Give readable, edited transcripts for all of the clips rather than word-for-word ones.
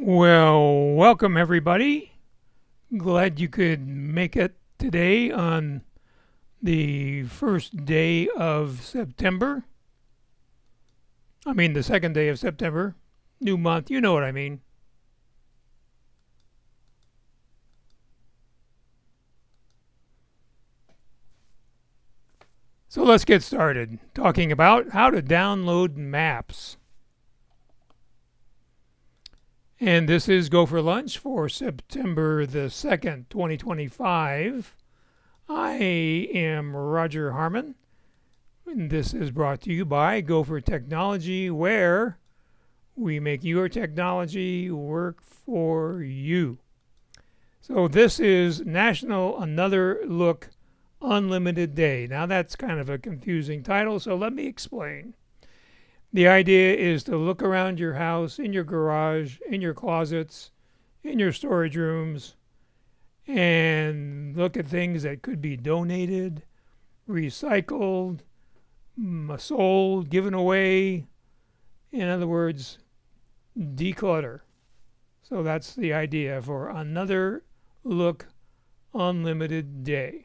Well, welcome everybody. Glad you could make it today on the first day of September. I mean, the second day of September. New month, you know what I mean. So let's get started talking about how to download maps. And this is Go for Lunch for September the 2nd, 2025. I am Roger Harmon, and this is brought to you by GoFor Technology, where we make your technology work for you. So this is National Another Look Unlimited Day. Now that's kind of a confusing title, so let me explain. The idea is to look around your house, in your garage, in your closets, in your storage rooms, and look at things that could be donated, recycled, sold, given away. In other words, declutter. So that's the idea for Another Look Unlimited Day.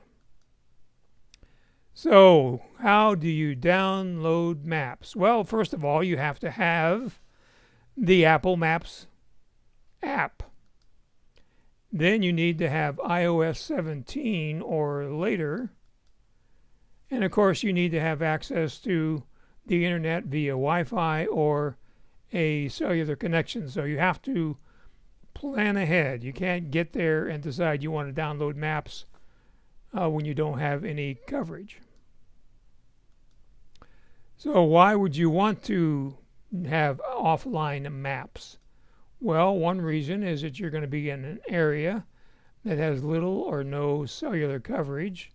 So, how do you download maps? Well, first of all, you have to have the Apple Maps app. Then you need to have iOS 17 or later. And of course, you need to have access to the internet via Wi-Fi or a cellular connection. So you have to plan ahead. You can't get there and decide you want to download maps when you don't have any coverage. So why would you want to have offline maps? Well, one reason is that you're going to be in an area that has little or no cellular coverage.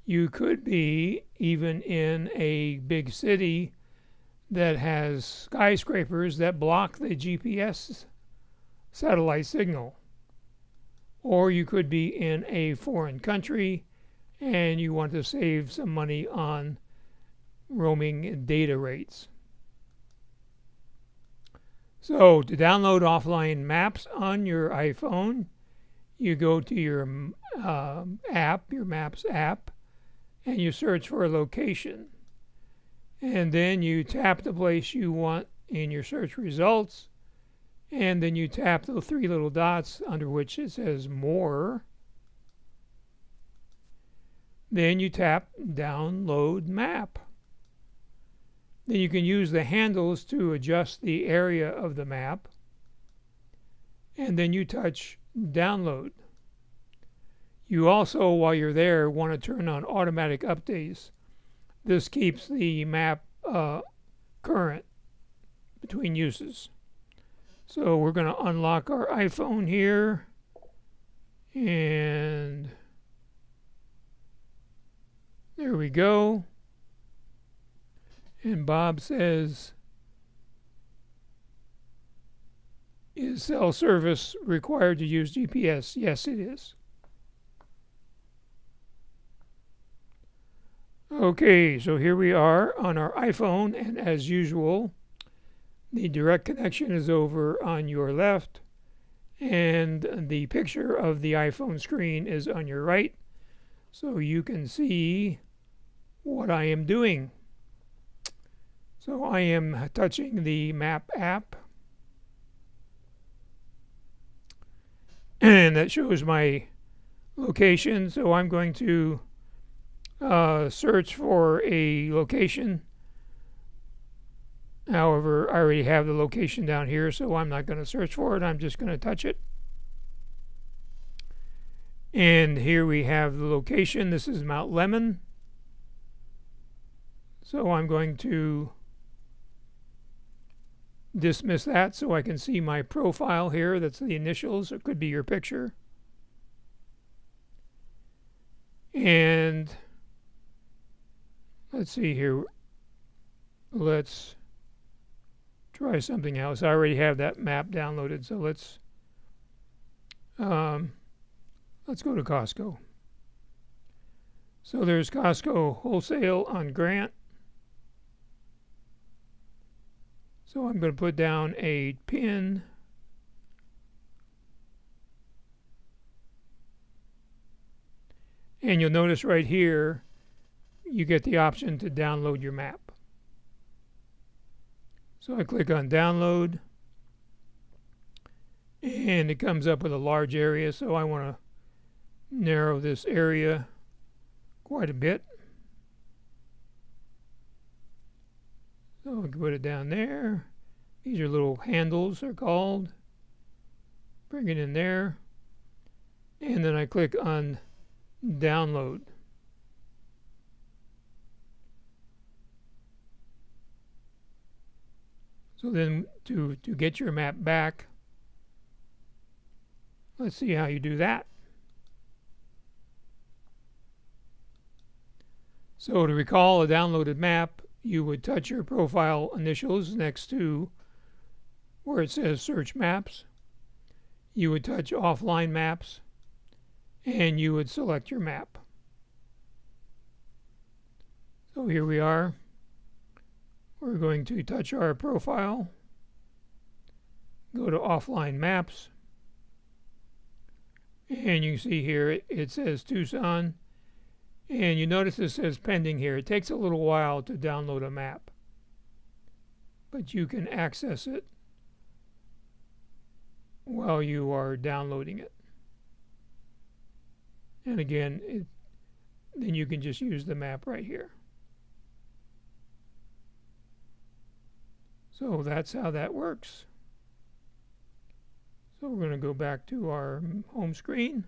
You could be even in a big city that has skyscrapers that block the GPS satellite signal. Or you could be in a foreign country and you want to save some money on roaming data rates. So to download offline maps on your iPhone, you go to your app, your Maps app, and you search for a location. And then you tap the place you want in your search results, and then you tap the three little dots under which it says More. Then you tap Download Map. Then you can use the handles to adjust the area of the map. And then you touch Download. You also, while you're there, want to turn on automatic updates. This keeps the map current between uses. So we're going to unlock our iPhone here. And there we go. And Bob says, is cell service required to use GPS? Yes, it is. Okay, so here we are on our iPhone, and as usual, the direct connection is over on your left, and the picture of the iPhone screen is on your right, so you can see what I am doing. So I am touching the Map app, and that shows my location. So I'm going to search for a location. However, I already have the location down here, so I'm not going to search for it. I'm just going to touch it. And here we have the location. This is Mount Lemon. So I'm going to dismiss that so I can see my profile here. That's the initials. It could be your picture. And let's see here. Let's try something else. I already have that map downloaded, so let's go to Costco. So there's Costco Wholesale on Grant. So I'm going to put down a pin And you'll notice right here, you get the option to download your map. So I click on download, and it comes up with a large area, so I want to narrow this area quite a bit. So I can put it down there. These are little handles, they're called. Bring it in there. And then I click on download. So then to get your map back, let's see how you do that. So to recall a downloaded map, you would touch your profile initials next to where it says search maps. You would touch offline maps, and you would select your map. So here we are. We're going to touch our profile, go to offline maps, and you see here it says Tucson, and you notice it says pending here. It takes a little while to download a map, but you can access it while you are downloading it. And again, then you can just use the map right here. So that's how that works. So we're going to go back to our home screen.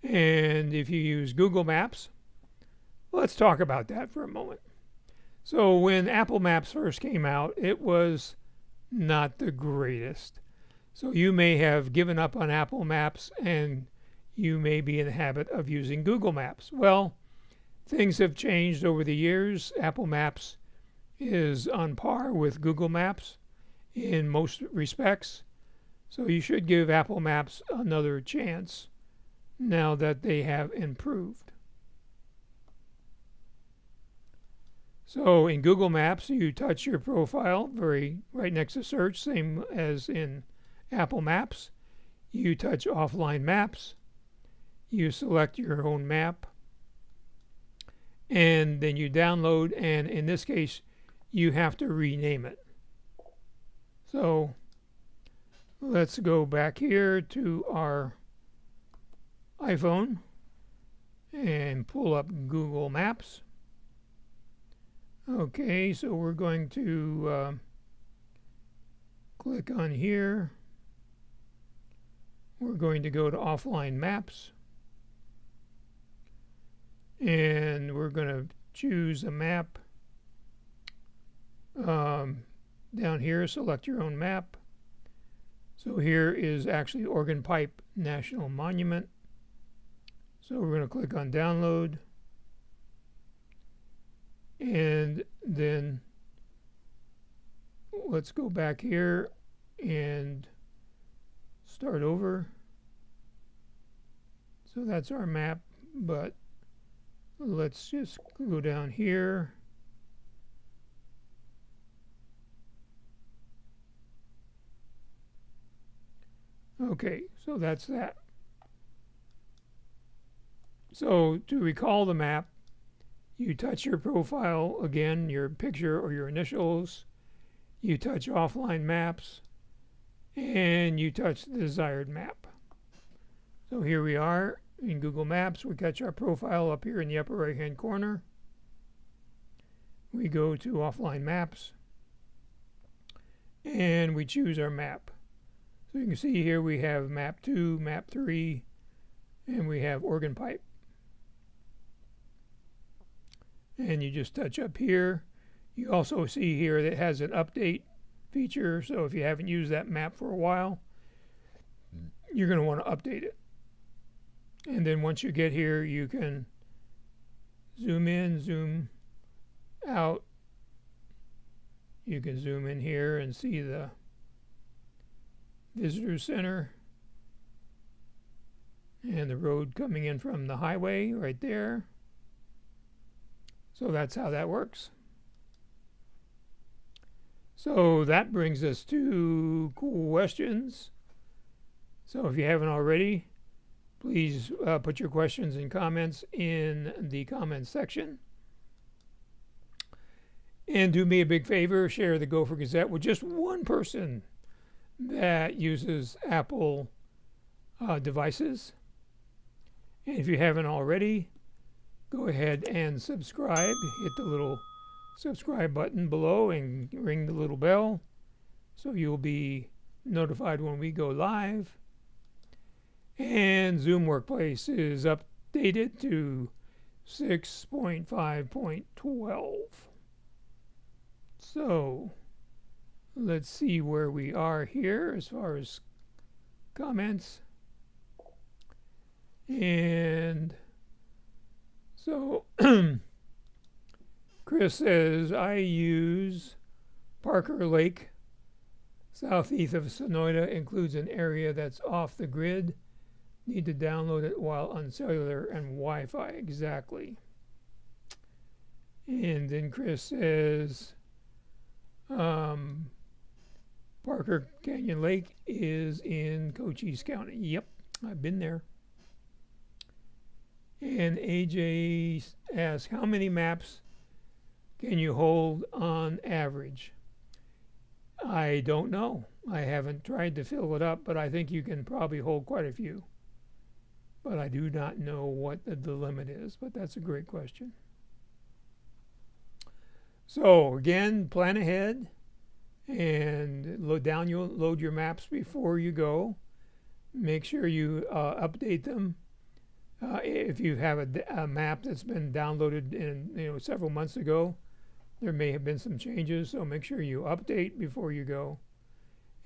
And if you use Google Maps, let's talk about that for a moment. So when Apple Maps first came out, it was not the greatest. So you may have given up on Apple Maps and you may be in the habit of using Google Maps. Well, things have changed over the years. Apple Maps is on par with Google Maps in most respects. So you should give Apple Maps another chance now that they have improved. So in Google Maps, you touch your profile right next to search, same as in Apple Maps. You touch offline maps. You select your own map. And then you download, and in this case, you have to rename it. So let's go back here to our iPhone and pull up Google Maps. Okay, so we're going to click on here. We're going to go to offline maps. And we're going to choose a map. Down here, select your own map. So here is actually Organ Pipe National Monument. So we're going to click on download. And then let's go back here and start over. So that's our map, but let's just go down here. Okay, so that's that. So to recall the map, you touch your profile again, your picture or your initials, you touch offline maps, and you touch the desired map. So here we are in Google Maps. We catch our profile up here in the upper right hand corner. We go to offline maps and we choose our map. So you can see here we have map 2, map 3, and we have Organ Pipe. And you just touch up here. You also see here that it has an update feature, so if you haven't used that map for a while, you're going to want to update it. And then once you get here, you can zoom in, zoom out. You can zoom in here and see the visitor center and the road coming in from the highway right there. So that's how that works. So that brings us to questions. So if you haven't already, please put your questions and comments in the comments section. And do me a big favor, share the GoFor Gazette with just one person that uses Apple devices. And if you haven't already, go ahead and subscribe. Hit the little subscribe button below and ring the little bell so you'll be notified when we go live. And Zoom Workplace is updated to 6.5.12. So let's see where we are here as far as comments. And so Chris says, I use Parker Lake, southeast of Sonoyta, includes an area that's off the grid. Need to download it while on cellular and Wi-Fi. Exactly. And then Chris says, Parker Canyon Lake is in Cochise County. Yep, I've been there. And AJ asks, how many maps can you hold on average? I don't know. I haven't tried to fill it up, but I think you can probably hold quite a few. But I do not know what the limit is, but that's a great question. So again, plan ahead and load your maps before you go. Make sure you update them. If you have a map that's been downloaded in several months ago, there may have been some changes, so make sure you update before you go.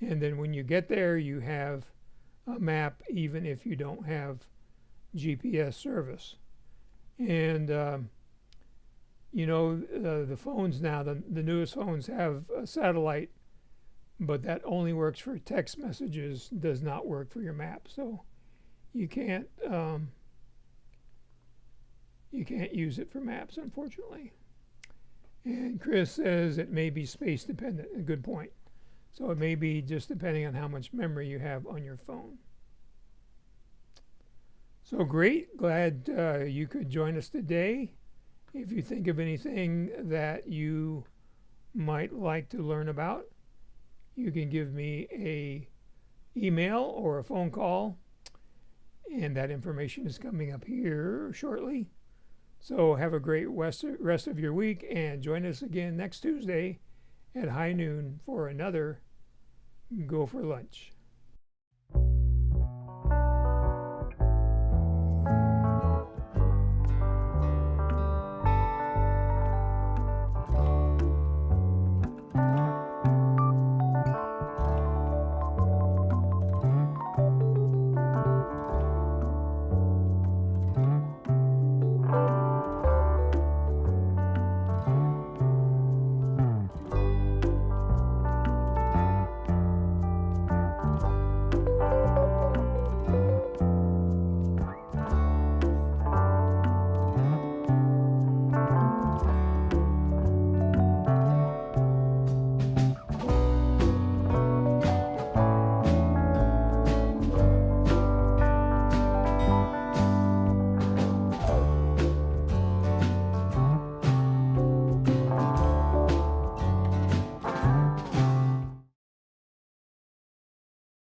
And then when you get there, you have a map even if you don't have GPS service. And the phones now, the newest phones have a satellite, but that only works for text messages, does not work for your map. So you can't use it for maps, unfortunately. And Chris says it may be space dependent. A good point. So it may be just depending on how much memory you have on your phone. So great. Glad you could join us today. If you think of anything that you might like to learn about, you can give me an email or a phone call, and that information is coming up here shortly. So have a great rest of your week, and join us again next Tuesday at high noon for another GoFor Lunch.